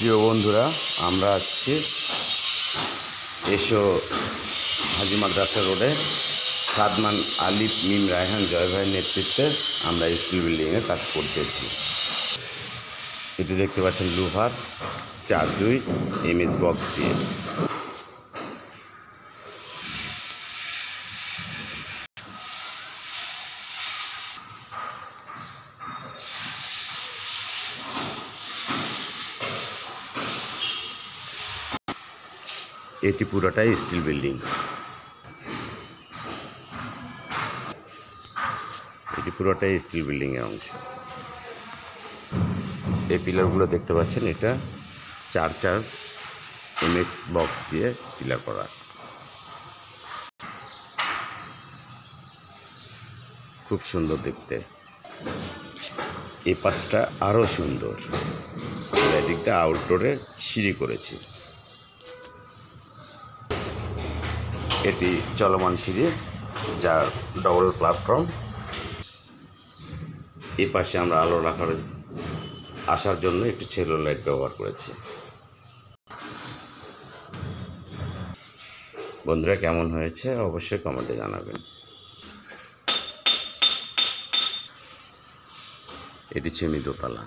প্রিয় বন্ধুরা, আমরা আসছি এসো হাজি মাদ্রাসা রোডে সাদমান আলিফ মিম রায়হান জয় ভাইয়ের নেতৃত্বে আমরা স্কুল বিল্ডিংয়ে কাজ করতেছি। এটি দেখতে পাচ্ছেন লোহার 4-2 এমএস বক্স দিয়ে। এটি পুরোটাই স্টিল বিল্ডিং। এটি পুরোটাই স্টিল বিল্ডিংয়ের অংশ। এই পিলারগুলো দেখতে পাচ্ছেন, এটা 4 এমএক্স বক্স দিয়ে পিলার করা। খুব সুন্দর দেখতে। এই পাশটা আরও সুন্দর। এদিকটা আউটডোরে সিঁড়ি করেছি। এটি চলমান সিঁড়ি, যার ডবল প্ল্যাটফর্ম। এই পাশে আমরা আলো রাখার আসার জন্য একটু সেলো লাইট ব্যবহার করেছি। বন্ধুরা, কেমন হয়েছে অবশ্যই কমেন্টে জানাবেন। এটি সেমি দোতলা।